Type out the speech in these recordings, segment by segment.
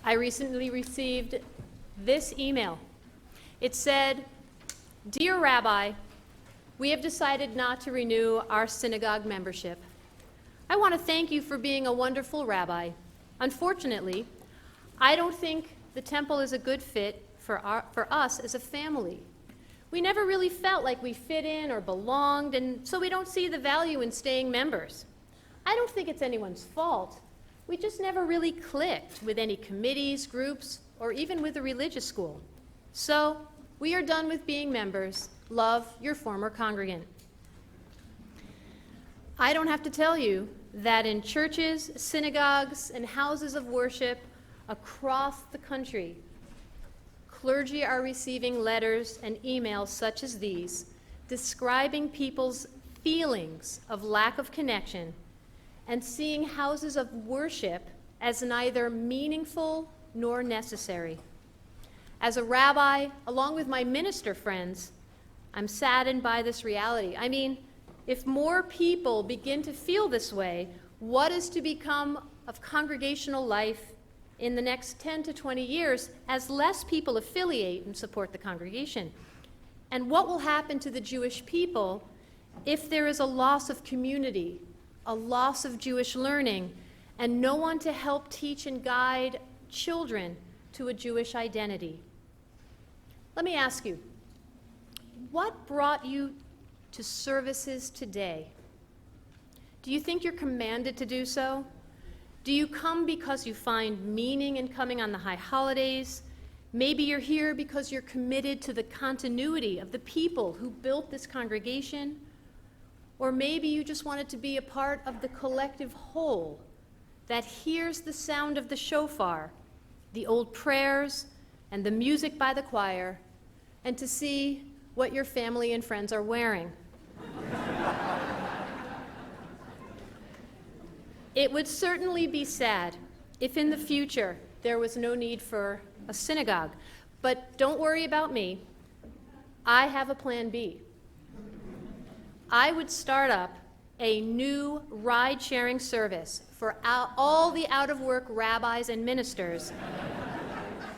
I recently received this email. It said, "Dear Rabbi, we have decided not to renew our synagogue membership. I want to thank you for being a wonderful rabbi. Unfortunately, I don't think the temple is a good fit for us as a family. We never really felt like we fit in or belonged, and so we don't see the value in staying members. I don't think it's anyone's fault. We just never really clicked with any committees, groups, or even with the religious school. So we are done with being members. Love, your former congregant." I don't have to tell you that in churches, synagogues, and houses of worship across the country, clergy are receiving letters and emails such as these, describing people's feelings of lack of connection and seeing houses of worship as neither meaningful nor necessary. As a rabbi, along with my minister friends, I'm saddened by this reality. I mean, if more people begin to feel this way, what is to become of congregational life in the next 10 to 20 years as less people affiliate and support the congregation? And what will happen to the Jewish people if there is a loss of community, a loss of Jewish learning, and no one to help teach and guide children to a Jewish identity? Let me ask you, what brought you to services today? Do you think you're commanded to do so? Do you come because you find meaning in coming on the high holidays? Maybe you're here because you're committed to the continuity of the people who built this congregation. Or maybe you just wanted to be a part of the collective whole that hears the sound of the shofar, the old prayers, and the music by the choir, and to see what your family and friends are wearing. It would certainly be sad if in the future there was no need for a synagogue. But don't worry about me. I have a plan B. I would start up a new ride-sharing service for all the out-of-work rabbis and ministers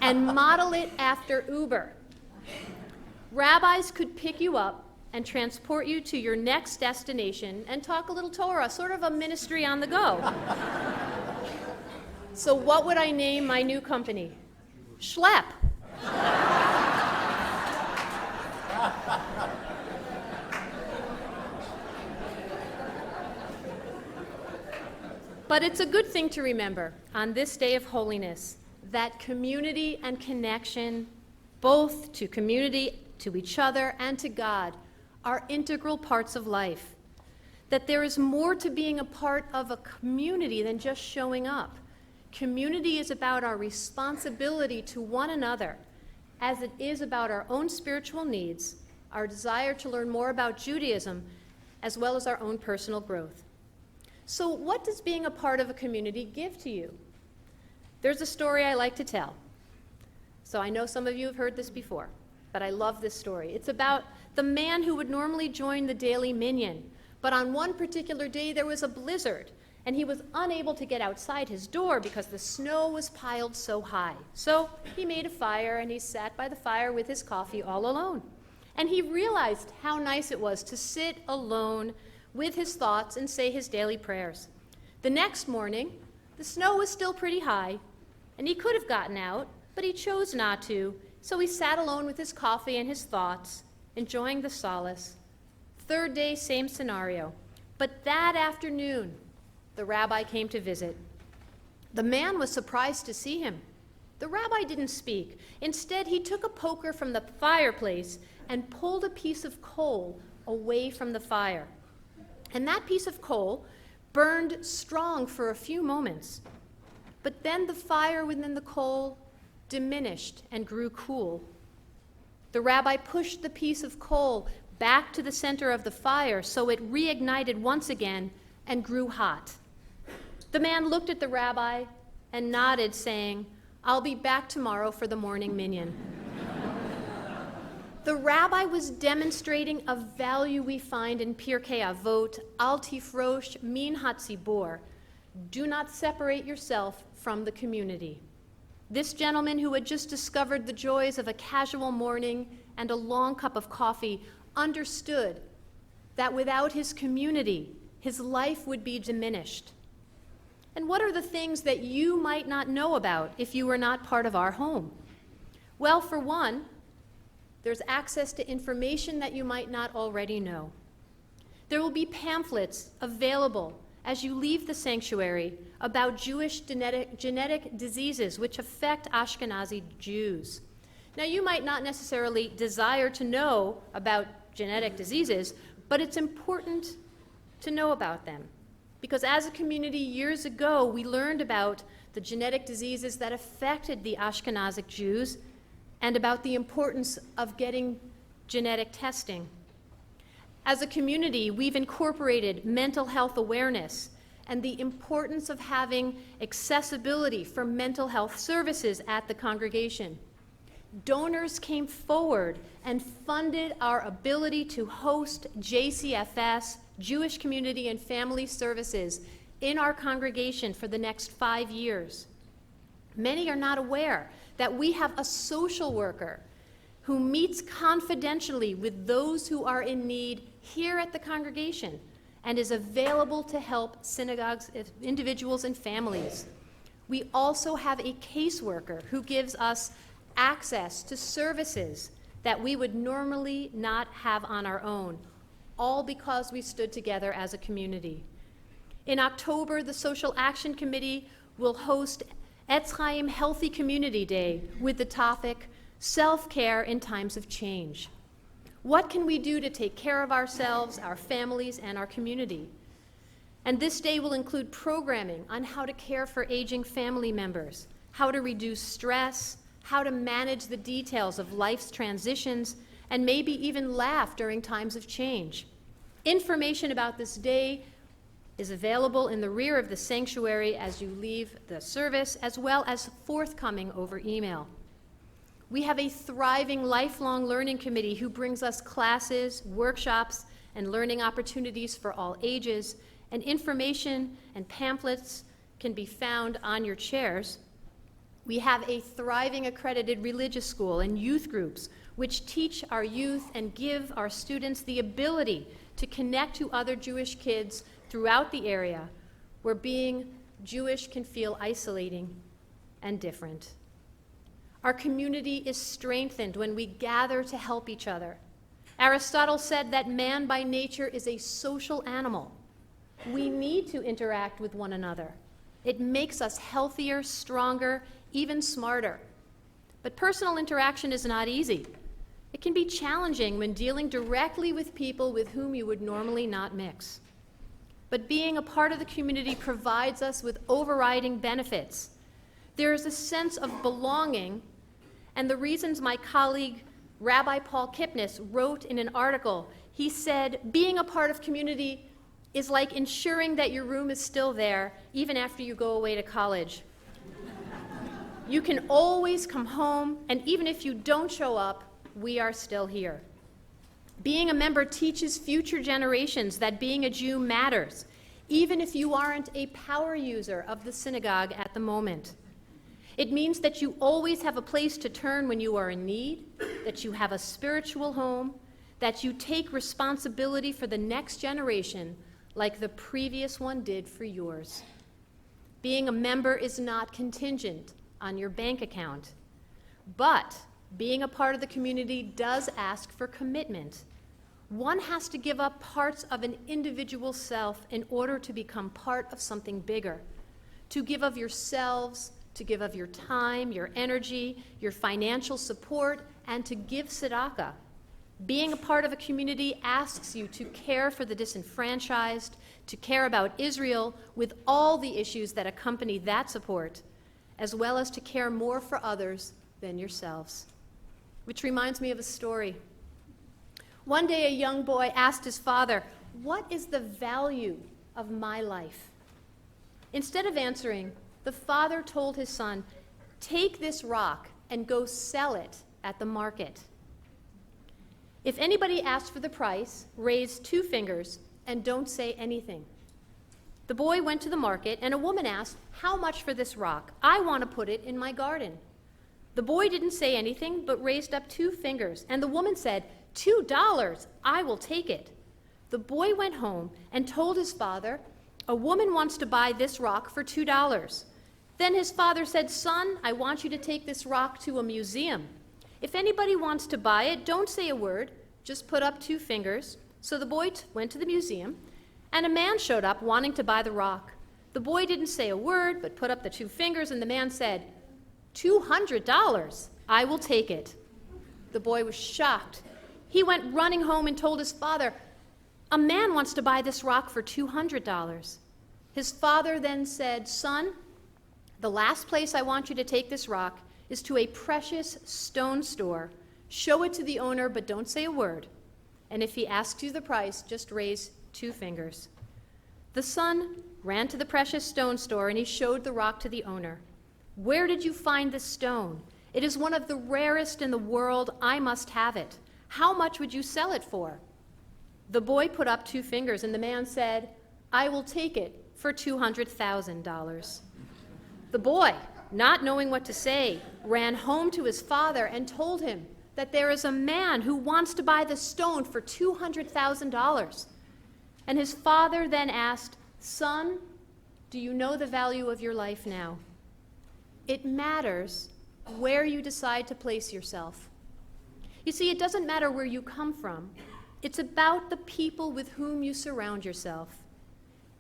and model it after Uber. Rabbis could pick you up and transport you to your next destination and talk a little Torah, sort of a ministry on the go. So what would I name my new company? Schlep. But it's a good thing to remember on this day of holiness that community and connection, both to community, to each other, and to God, are integral parts of life. That there is more to being a part of a community than just showing up. Community is about our responsibility to one another, as it is about our own spiritual needs, our desire to learn more about Judaism, as well as our own personal growth. So what does being a part of a community give to you? There's a story I like to tell. So I know some of you have heard this before, but I love this story. It's about the man who would normally join the daily minyan, but on one particular day there was a blizzard, and he was unable to get outside his door because the snow was piled so high. So he made a fire, and he sat by the fire with his coffee all alone. And he realized how nice it was to sit alone with his thoughts and say his daily prayers. The next morning, the snow was still pretty high, and he could have gotten out, but he chose not to, so he sat alone with his coffee and his thoughts, enjoying the solace. Third day, same scenario. But that afternoon, the rabbi came to visit. The man was surprised to see him. The rabbi didn't speak. Instead, he took a poker from the fireplace and pulled a piece of coal away from the fire. And that piece of coal burned strong for a few moments. But then the fire within the coal diminished and grew cool. The rabbi pushed the piece of coal back to the center of the fire so it reignited once again and grew hot. The man looked at the rabbi and nodded, saying, "I'll be back tomorrow for the morning minyan." The rabbi was demonstrating a value we find in Pirkei Avot, Al tifrosh min hatzibor. Do not separate yourself from the community. This gentleman, who had just discovered the joys of a casual morning and a long cup of coffee, understood that without his community, his life would be diminished. And what are the things that you might not know about if you were not part of our home? Well, for one, there's access to information that you might not already know. There will be pamphlets available as you leave the sanctuary about Jewish genetic diseases which affect Ashkenazi Jews. Now, you might not necessarily desire to know about genetic diseases, but it's important to know about them. Because as a community years ago, we learned about the genetic diseases that affected the Ashkenazic Jews and about the importance of getting genetic testing. As a community, we've incorporated mental health awareness and the importance of having accessibility for mental health services at the congregation. Donors came forward and funded our ability to host JCFS, Jewish Community and Family Services, in our congregation for the next 5 years. Many are not aware that we have a social worker who meets confidentially with those who are in need here at the congregation and is available to help synagogues, individuals, and families. We also have a caseworker who gives us access to services that we would normally not have on our own, all because we stood together as a community. In October, the Social Action Committee will host Etz Chaim Healthy Community Day with the topic, Self-Care in Times of Change. What can we do to take care of ourselves, our families, and our community? And this day will include programming on how to care for aging family members, how to reduce stress, how to manage the details of life's transitions, and maybe even laugh during times of change. Information about this day is available in the rear of the sanctuary as you leave the service, as well as forthcoming over email. We have a thriving lifelong learning committee who brings us classes, workshops, and learning opportunities for all ages, and information and pamphlets can be found on your chairs. We have a thriving accredited religious school and youth groups which teach our youth and give our students the ability to connect to other Jewish kids throughout the area where being Jewish can feel isolating and different. Our community is strengthened when we gather to help each other. Aristotle said that man by nature is a social animal. We need to interact with one another. It makes us healthier, stronger, even smarter. But personal interaction is not easy. It can be challenging when dealing directly with people with whom you would normally not mix. But being a part of the community provides us with overriding benefits. There is a sense of belonging, and the reasons my colleague Rabbi Paul Kipnis wrote in an article, he said, being a part of community is like ensuring that your room is still there even after you go away to college. You can always come home, and even if you don't show up, we are still here. Being a member teaches future generations that being a Jew matters, even if you aren't a power user of the synagogue at the moment. It means that you always have a place to turn when you are in need, that you have a spiritual home, that you take responsibility for the next generation like the previous one did for yours. Being a member is not contingent on your bank account, but being a part of the community does ask for commitment. One has to give up parts of an individual self in order to become part of something bigger, to give of yourselves, to give of your time, your energy, your financial support, and to give tzedakah. Being a part of a community asks you to care for the disenfranchised, to care about Israel with all the issues that accompany that support, as well as to care more for others than yourselves. Which reminds me of a story. One day a young boy asked his father, "What is the value of my life?" Instead of answering, the father told his son, "Take this rock and go sell it at the market. If anybody asks for the price, raise 2 fingers and don't say anything. The boy went to the market, and a woman asked, "How much for this rock? I want to put it in my garden." The boy didn't say anything, but raised up 2 fingers, and the woman said, $2, I will take it. The boy went home and told his father, "A woman wants to buy this rock for $2. Then his father said, "Son, I want you to take this rock to a museum. If anybody wants to buy it, don't say a word, just put up 2 fingers. So the boy went to the museum, and a man showed up wanting to buy the rock. The boy didn't say a word, but put up the 2 fingers, and the man said, $200, I will take it. The boy was shocked. He went running home and told his father, "A man wants to buy this rock for $200. His father then said, "Son, the last place I want you to take this rock is to a precious stone store. Show it to the owner, but don't say a word. And if he asks you the price, just raise 2 fingers." The son ran to the precious stone store, and he showed the rock to the owner. "Where did you find this stone? It is one of the rarest in the world. I must have it. How much would you sell it for?" The boy put up 2 fingers, and the man said, "I will take it for $200,000. The boy, not knowing what to say, ran home to his father and told him that there is a man who wants to buy the stone for $200,000. And his father then asked, "Son, do you know the value of your life now? It matters where you decide to place yourself. You see, it doesn't matter where you come from. It's about the people with whom you surround yourself.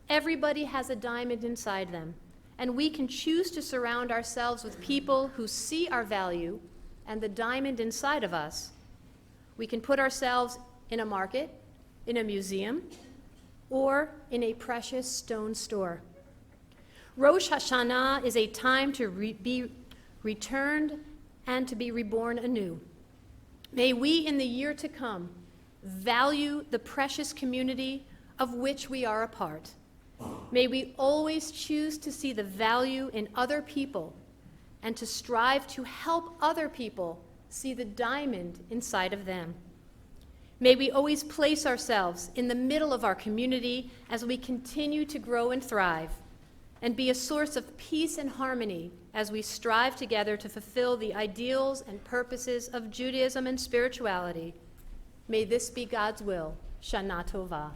Everybody has a diamond inside them, and we can choose to surround ourselves with people who see our value and the diamond inside of us. We can put ourselves in a market, in a museum, or in a precious stone store. Rosh Hashanah is a time to be returned and to be reborn anew. May we, in the year to come, value the precious community of which we are a part. May we always choose to see the value in other people and to strive to help other people see the diamond inside of them. May we always place ourselves in the middle of our community as we continue to grow and thrive, and be a source of peace and harmony as we strive together to fulfill the ideals and purposes of Judaism and spirituality. May this be God's will. Shana Tova.